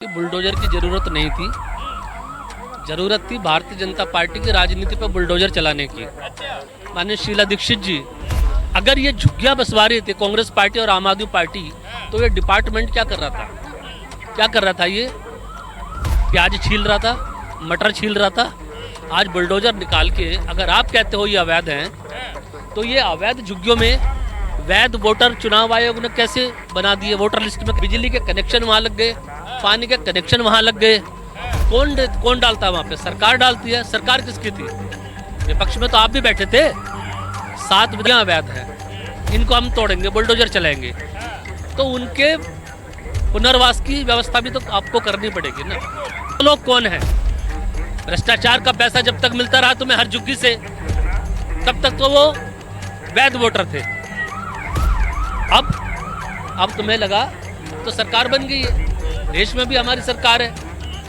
Bulldozer की जरूरत नहीं थी। जरूरत थी भारतीय जनता पार्टी की राजनीति पर बुलडोजर चलाने की। माननीय शीला दीक्षित जी, अगर ये झुग्गियां बसवा रही थी कांग्रेस पार्टी और आम आदमी पार्टी, तो ये डिपार्टमेंट क्या कर रहा था? क्या कर रहा था? ये प्याज छील रहा था, मटर छील रहा था। आज बुलडोजर निकाल के अगर आप कहते हो ये अवैध हैं, तो ये अवैध झुग्गियों में वैध वोटर चुनाव आयोग ने कैसे बना दिए? वोटर लिस्ट में बिजली के कनेक्शन वहाँ लग गए, पानी के कनेक्शन वहाँ लग गए। कौन डालता है वहाँ पे? सरकार डालती है। सरकार किसकी थी? विपक्ष में तो आप भी बैठे थे। 7 विधियाँ अवैध हैं, इनको हम तोड़ेंगे, बुलडोजर चलाएंगे। तो उनके पुनर्वास की व्यवस्था भी तो आपको करनी पड़ेगी ना। तो लोग कौन है? भ्रष्टाचार का पैसा जब तक मिलता रहा तुम्हें हर झुग्गी से, तब तक तो वो वैध वोटर थे। अब तुम्हें लगा तो सरकार बन गई है। देश में भी हमारी सरकार है,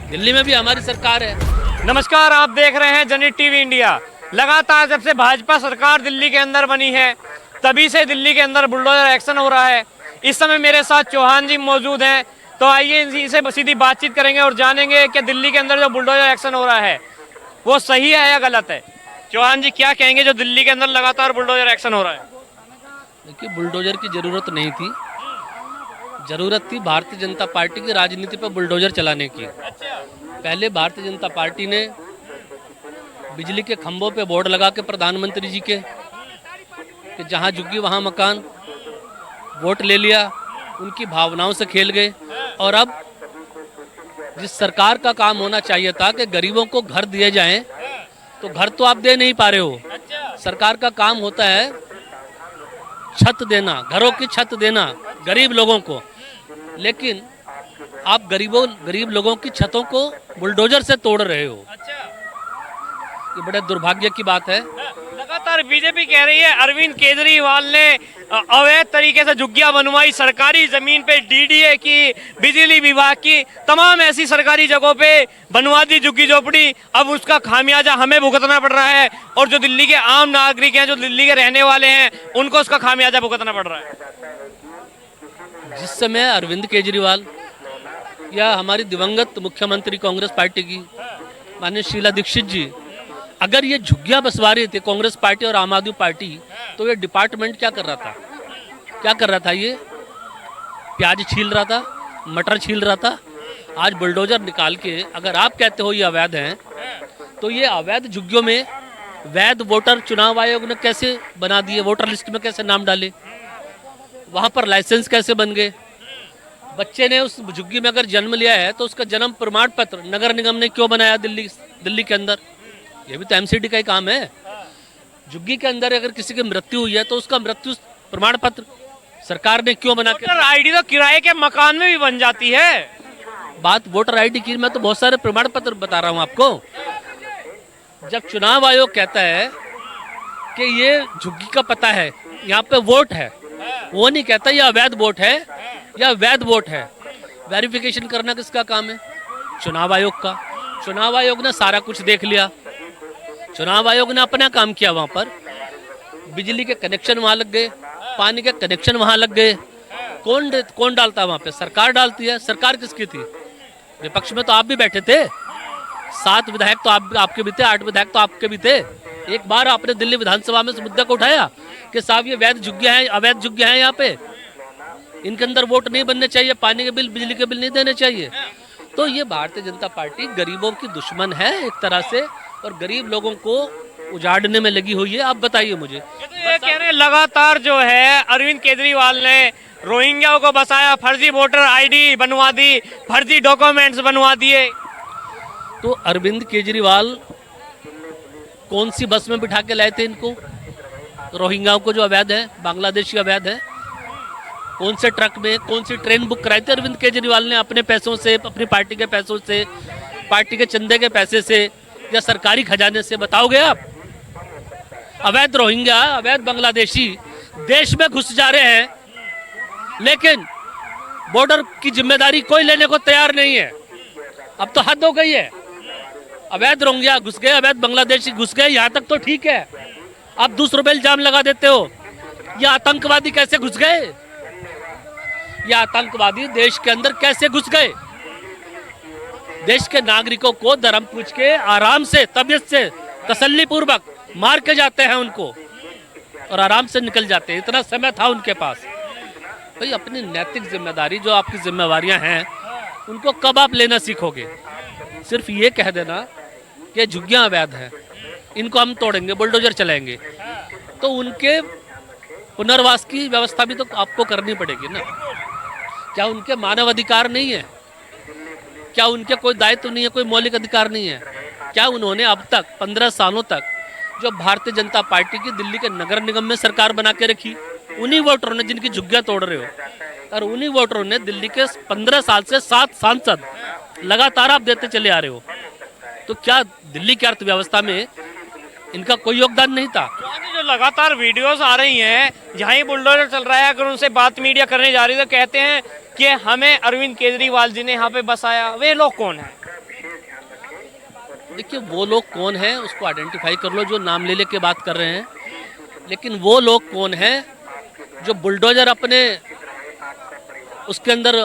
दिल्ली में भी हमारी सरकार है। नमस्कार, आप देख रहे हैं जनहित टीवी इंडिया। लगातार जब से भाजपा सरकार दिल्ली के अंदर बनी है, तभी से दिल्ली के अंदर बुलडोजर एक्शन हो रहा है। इस समय मेरे साथ चौहान जी मौजूद हैं, तो आइए इनसे सीधी बातचीत करेंगे और जानेंगे कि दिल्ली के अंदर जो बुलडोजर एक्शन हो रहा है वो सही है या गलत है। चौहान जी, क्या कहेंगे जो दिल्ली के अंदर लगातार बुलडोजर एक्शन हो रहा है? देखिए, बुलडोजर की जरूरत नहीं थी। जरूरत थी भारतीय जनता पार्टी की राजनीति पर बुलडोजर चलाने की। पहले भारतीय जनता पार्टी ने बिजली के खंभों पे बोर्ड लगा के प्रधानमंत्री जी के कि जहाँ झुग्गी वहाँ मकान, वोट ले लिया, उनकी भावनाओं से खेल गए। और अब जिस सरकार का काम होना चाहिए था कि गरीबों को घर दिए जाएं, तो घर तो आप दे नहीं पा रहे हो। सरकार का काम होता है छत देना, घरों की छत देना गरीब लोगों को, लेकिन आप गरीब लोगों की छतों को बुलडोजर से तोड़ रहे हो। ये बड़े दुर्भाग्य की बात है। लगातार बीजेपी कह रही है अरविंद केजरीवाल ने अवैध तरीके से झुग्गियां बनवाई, सरकारी जमीन पे डीडीए की, बिजली विभाग की, तमाम ऐसी सरकारी जगहों पे बनवा दी झुग्गी झोपड़ी। अब उसका खामियाजा हमें भुगतना पड़ रहा है, और जो दिल्ली के आम नागरिक हैं, जो दिल्ली के रहने वाले हैं, उनको उसका खामियाजा भुगतना पड़ रहा है। जिस समय अरविंद केजरीवाल या हमारी दिवंगत मुख्यमंत्री कांग्रेस पार्टी की माननीय शीला दीक्षित जी, अगर ये झुग्गियां बसवा रही थी कांग्रेस पार्टी और आम आदमी पार्टी, तो ये डिपार्टमेंट क्या कर रहा था? क्या कर रहा था? ये प्याज छील रहा था, मटर छील रहा था। आज बुलडोजर निकाल के अगर आप कहते हो ये अवैध हैं, तो ये अवैध झुग्गियों में वैध वोटर चुनाव आयोग ने कैसे बना दिए? वोटर लिस्ट में कैसे नाम डाले? वहाँ पर लाइसेंस कैसे बन गए? बच्चे ने उस झुग्गी में अगर जन्म लिया है, तो उसका जन्म प्रमाण पत्र नगर निगम ने क्यों बनाया दिल्ली के अंदर? ये भी तो एमसीडी का ही काम है। झुग्गी के अंदर अगर किसी की मृत्यु हुई है, तो उसका मृत्यु प्रमाण पत्र सरकार ने क्यों बना के? आईडी तो किराए के मकान में भी बन जाती है। बात वोटर आईडी की, मैं तो बहुत सारे प्रमाण पत्र बता रहा हूँ आपको। जब चुनाव आयोग कहता है कि ये झुग्गी का पता है, यहाँ पे वोट है, वो नहीं कहता ये अवैध वोट है या वैध वोट है। वेरिफिकेशन करना किसका काम है? चुनाव आयोग का। चुनाव आयोग ने सारा कुछ देख लिया, चुनाव आयोग ने अपना काम किया। वहाँ पर बिजली के कनेक्शन वहाँ लग गए, पानी के कनेक्शन वहाँ लग गए। कौन डालता है वहाँ पे? सरकार डालती है। सरकार किसकी थी? विपक्ष में तो आप भी बैठे थे। 7 विधायक तो आपके भी थे, 8 विधायक तो आपके भी थे। एक बार आपने दिल्ली विधानसभा में इस मुद्दे को उठाया कि साहब ये वैध झुग्गियां हैं, अवैध झुग्गियां हैं, यहाँ पे इनके अंदर वोट नहीं बनने चाहिए, पानी के बिल, बिजली के बिल नहीं देने चाहिए। तो ये भारतीय जनता पार्टी गरीबों की दुश्मन है एक तरह से, और गरीब लोगों को उजाड़ने में लगी हुई है। आप बताइए मुझे। ये कह रहे हैं लगातार जो है अरविंद केजरीवाल ने रोहिंग्याओं को बसाया, फर्जी वोटर आईडी बनवा दी, फर्जी डॉक्यूमेंट्स बनवा दिए। तो अरविंद केजरीवाल कौन सी बस में बिठा के लाए थे इनको? रोहिंग्याओं को जो अवैध है, बांग्लादेशी अवैध है, कौन से ट्रक में, कौन सी ट्रेन बुक कराई थी अरविंद केजरीवाल ने? अपने पैसों से, अपनी पार्टी के पैसों से, पार्टी के चंदे के पैसे से, या सरकारी खजाने से? बताओगे आप? अवैध रोहिंग्या, अवैध बांग्लादेशी देश में घुस जा रहे हैं, लेकिन बॉर्डर की जिम्मेदारी कोई लेने को तैयार नहीं है। अब तो हद हो गई है। अवैध रोहिंग्या घुस गए, अवैध बांग्लादेशी घुस गए, यहाँ तक तो ठीक है। आप दूसरों पे इल्जाम लगा देते हो। ये आतंकवादी कैसे घुस गए? ये आतंकवादी देश के अंदर कैसे घुस गए? देश के नागरिकों को धर्म पूछ के आराम से तबीयत से तसल्ली पूर्वक मार के जाते हैं उनको और आराम से निकल जाते हैं। इतना समय था उनके पास। भाई अपनी नैतिक जिम्मेदारी जो आपकी जिम्मेवारियां हैं उनको कब आप लेना सीखोगे? सिर्फ ये कह देना कि झुग्गियां अवैध हैं, इनको हम तोड़ेंगे, बुलडोजर चलाएंगे, तो उनके पुनर्वास की व्यवस्था भी तो आपको करनी पड़ेगी ना। क्या उनके मानव अधिकार नहीं है? क्या उनके कोई दायित्व नहीं है, कोई मौलिक अधिकार नहीं है? क्या उन्होंने अब तक 15 सालों तक जो भारतीय जनता पार्टी की दिल्ली के नगर निगम में सरकार बना के रखी, उन्हीं वोटरों ने जिनकी झुग्गियां तोड़ रहे हो, और उन्हीं वोटरों ने दिल्ली के 15 साल से 7 सांसद लगातार आप देते चले आ रहे हो, तो क्या दिल्ली की अर्थव्यवस्था में इनका कोई योगदान नहीं था? जो लगातार वीडियोस आ रही हैं जहाँ ही बुलडोजर चल रहा है, अगर उनसे बात मीडिया करने जा रही है तो कहते हैं कि हमें अरविंद केजरीवाल जी ने यहाँ पे बसाया। वे लोग कौन हैं? देखिए वो लोग कौन हैं उसको आइडेंटिफाई कर लो जो नाम ले के बात कर रहे हैं, लेकिन वो लोग कौन हैं जो बुलडोजर अपने उसके अंदर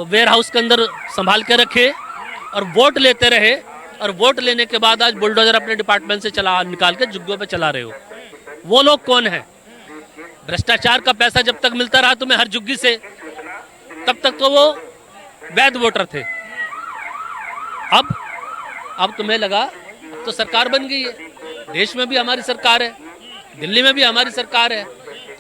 वेयर हाउस के अंदर संभाल के रखे और वोट लेते रहे, और वोट लेने के बाद आज बुलडोजर अपने डिपार्टमेंट से चला निकाल के झुग्गियों पे चला रहे हो? वो लोग कौन हैं? भ्रष्टाचार का पैसा जब तक मिलता रहा तुम्हें हर झुग्गी से, तब तक तो वो वैध वोटर थे। अब तुम्हें लगा अब तो सरकार बन गई है, देश में भी हमारी सरकार है, दिल्ली में भी हमारी सरकार है,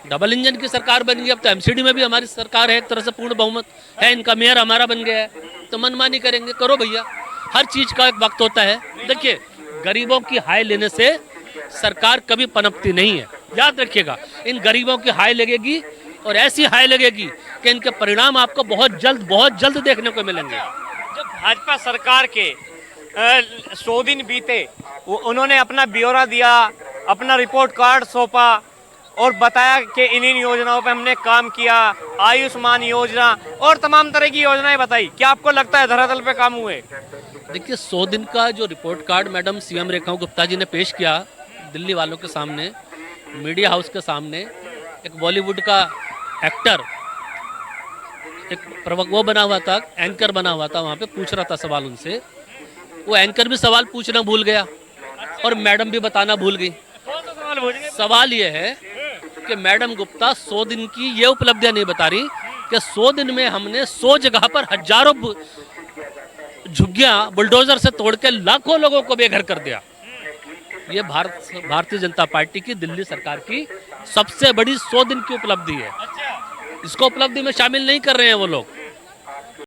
डबल इंजन की सरकार बन गई, अब तो एमसीडी में भी हमारी सरकार है, एक तरह से पूर्ण बहुमत है, इनका मेयर हमारा बन गया है, तो मनमानी करेंगे, करो भैया। हर चीज का एक वक्त होता है। देखिए गरीबों की हाय लेने से सरकार कभी पनपती नहीं है, याद रखिएगा। इन गरीबों की हाय लगेगी और ऐसी हाय लगेगी कि इनके परिणाम आपको बहुत जल्द देखने को मिलेंगे। जब भाजपा सरकार के 100 दिन बीते, उन्होंने अपना ब्यौरा दिया, अपना रिपोर्ट कार्ड सौंपा और बताया कि इन योजनाओं पे हमने काम किया, आयुष्मान योजना और तमाम तरह की योजनाएं बताई। क्या आपको लगता है धरातल पे काम हुए? देखिए 100 दिन का जो report card madam CM Rekha Gupta ji ने पेश किया दिल्ली वालों के सामने, मीडिया हाउस के सामने, एक बॉलीवुड का एक्टर एक वो बना हुआ था, एंकर बना हुआ था, वहाँ पे पूछ रहा था सवाल उनसे, वो एंकर भी सवाल पूछना भूल गया और मैडम भी बताना भूल गई। सवाल ये है कि मैडम गुप्ता 100 दिन की ये उपलब्धियां नहीं बता रही कि 100 दिन में हमने 100 जगह पर हजारों झुग्गियां बुलडोजर से तोड़ के लाखों लोगों को बेघर कर दिया। ये भारतीय जनता पार्टी की दिल्ली सरकार की सबसे बड़ी 100 दिन की उपलब्धि है। इसको उपलब्धि में शामिल नहीं कर रहे हैं वो लोग।